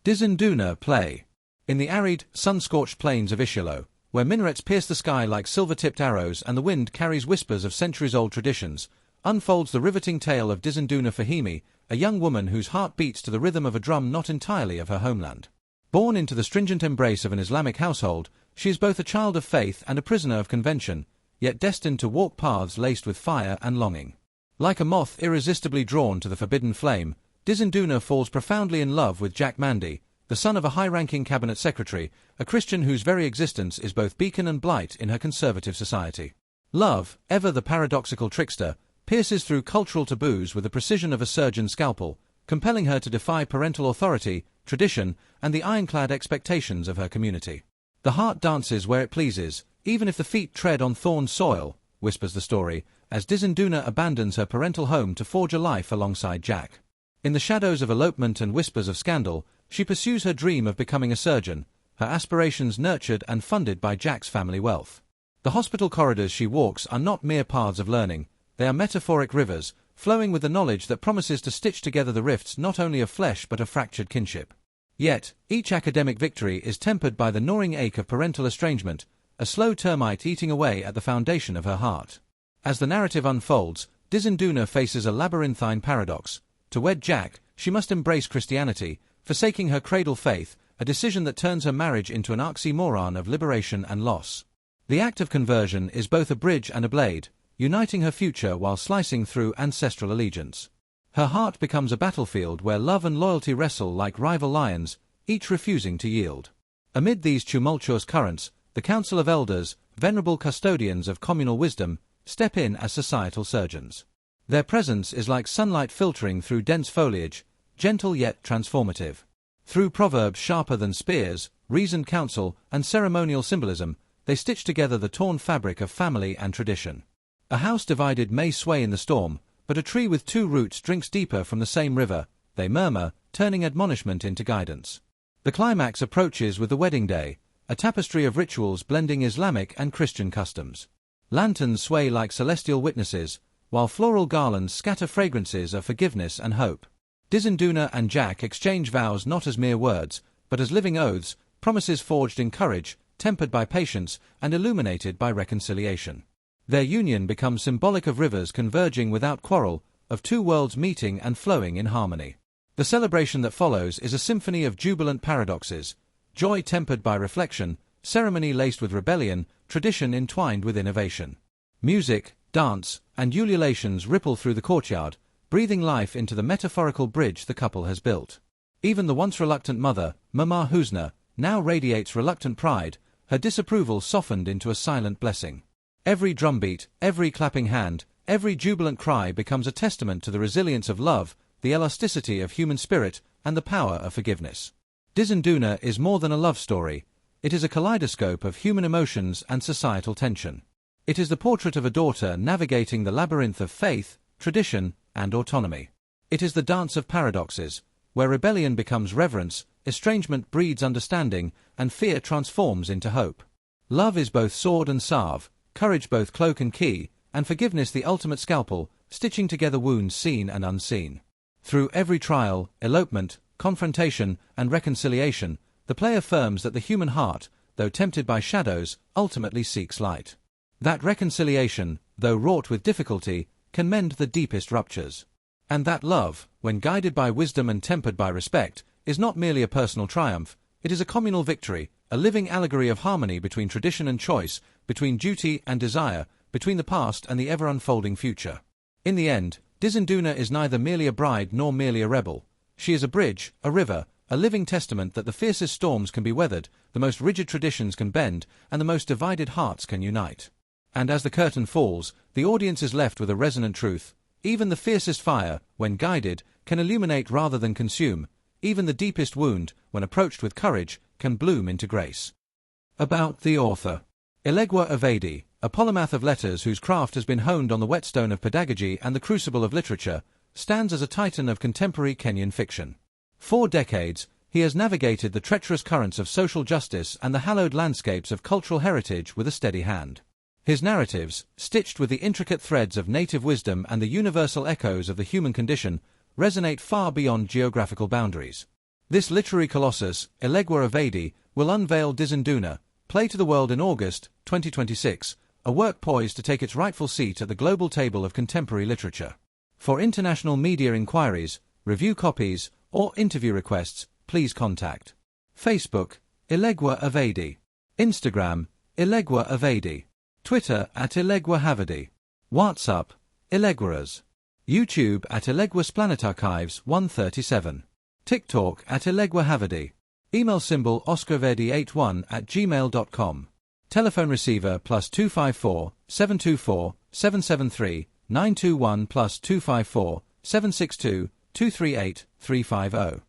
Dizinduna play. In the arid, sun-scorched plains of Ishilo, where minarets pierce the sky like silver-tipped arrows and the wind carries whispers of centuries-old traditions, unfolds the riveting tale of Dizinduna Fahimi, a young woman whose heart beats to the rhythm of a drum not entirely of her homeland. Born into the stringent embrace of an Islamic household, she is both a child of faith and a prisoner of convention, yet destined to walk paths laced with fire and longing. Like a moth irresistibly drawn to the forbidden flame, Dizinduna falls profoundly in love with Jack Mandy, the son of a high-ranking cabinet secretary, a Christian whose very existence is both beacon and blight in her conservative society. Love, ever the paradoxical trickster, pierces through cultural taboos with the precision of a surgeon's scalpel, compelling her to defy parental authority, tradition, and the ironclad expectations of her community. The heart dances where it pleases, even if the feet tread on thorn soil, whispers the story, as Dizinduna abandons her parental home to forge a life alongside Jack. In the shadows of elopement and whispers of scandal, she pursues her dream of becoming a surgeon, her aspirations nurtured and funded by Jack's family wealth. The hospital corridors she walks are not mere paths of learning, they are metaphoric rivers, flowing with the knowledge that promises to stitch together the rifts not only of flesh but of fractured kinship. Yet, each academic victory is tempered by the gnawing ache of parental estrangement, a slow termite eating away at the foundation of her heart. As the narrative unfolds, Dizinduna faces a labyrinthine paradox. To wed Jack, she must embrace Christianity, forsaking her cradle faith, a decision that turns her marriage into an oxymoron of liberation and loss. The act of conversion is both a bridge and a blade, uniting her future while slicing through ancestral allegiance. Her heart becomes a battlefield where love and loyalty wrestle like rival lions, each refusing to yield. Amid these tumultuous currents, the Council of Elders, venerable custodians of communal wisdom, step in as societal surgeons. Their presence is like sunlight filtering through dense foliage, gentle yet transformative. Through proverbs sharper than spears, reasoned counsel, and ceremonial symbolism, they stitch together the torn fabric of family and tradition. A house divided may sway in the storm, but a tree with two roots drinks deeper from the same river, they murmur, turning admonishment into guidance. The climax approaches with the wedding day, a tapestry of rituals blending Islamic and Christian customs. Lanterns sway like celestial witnesses, while floral garlands scatter fragrances of forgiveness and hope. Dizinduna and Jack exchange vows not as mere words, but as living oaths, promises forged in courage, tempered by patience, and illuminated by reconciliation. Their union becomes symbolic of rivers converging without quarrel, of two worlds meeting and flowing in harmony. The celebration that follows is a symphony of jubilant paradoxes, joy tempered by reflection, ceremony laced with rebellion, tradition entwined with innovation. Music, dance, and ululations ripple through the courtyard, breathing life into the metaphorical bridge the couple has built. Even the once reluctant mother, Mama Husna, now radiates reluctant pride, her disapproval softened into a silent blessing. Every drumbeat, every clapping hand, every jubilant cry becomes a testament to the resilience of love, the elasticity of human spirit, and the power of forgiveness. Dizinduna is more than a love story. It is a kaleidoscope of human emotions and societal tension. It is the portrait of a daughter navigating the labyrinth of faith, tradition, and autonomy. It is the dance of paradoxes, where rebellion becomes reverence, estrangement breeds understanding, and fear transforms into hope. Love is both sword and salve, courage both cloak and key, and forgiveness the ultimate scalpel, stitching together wounds seen and unseen. Through every trial, elopement, confrontation, and reconciliation, the play affirms that the human heart, though tempted by shadows, ultimately seeks light. That reconciliation, though wrought with difficulty, can mend the deepest ruptures. And that love, when guided by wisdom and tempered by respect, is not merely a personal triumph, it is a communal victory, a living allegory of harmony between tradition and choice, between duty and desire, between the past and the ever-unfolding future. In the end, Dizinduna is neither merely a bride nor merely a rebel. She is a bridge, a river, a living testament that the fiercest storms can be weathered, the most rigid traditions can bend, and the most divided hearts can unite. And as the curtain falls, the audience is left with a resonant truth. Even the fiercest fire, when guided, can illuminate rather than consume. Even the deepest wound, when approached with courage, can bloom into grace. About the author. ELEGWAH'S, a polymath of letters whose craft has been honed on the whetstone of pedagogy and the crucible of literature, stands as a titan of contemporary Kenyan fiction. 4 decades, he has navigated the treacherous currents of social justice and the hallowed landscapes of cultural heritage with a steady hand. His narratives, stitched with the intricate threads of native wisdom and the universal echoes of the human condition, resonate far beyond geographical boundaries. This literary colossus, ELEGWAH'S, will unveil Dizenduna, Play to the World in August 2026, a work poised to take its rightful seat at the global table of contemporary literature. For international media inquiries, review copies, or interview requests, please contact Facebook, ELEGWAH'S, Instagram, ELEGWAH'S, Twitter @ELEGWAH'S, WhatsApp, ELEGWAH'S, YouTube @ELEGWAH'S Planet Archives 137, TikTok @ELEGWAH'S, email symbol oscarverdi81@gmail.com, telephone receiver +254 724 773 921 +254 762 238 350.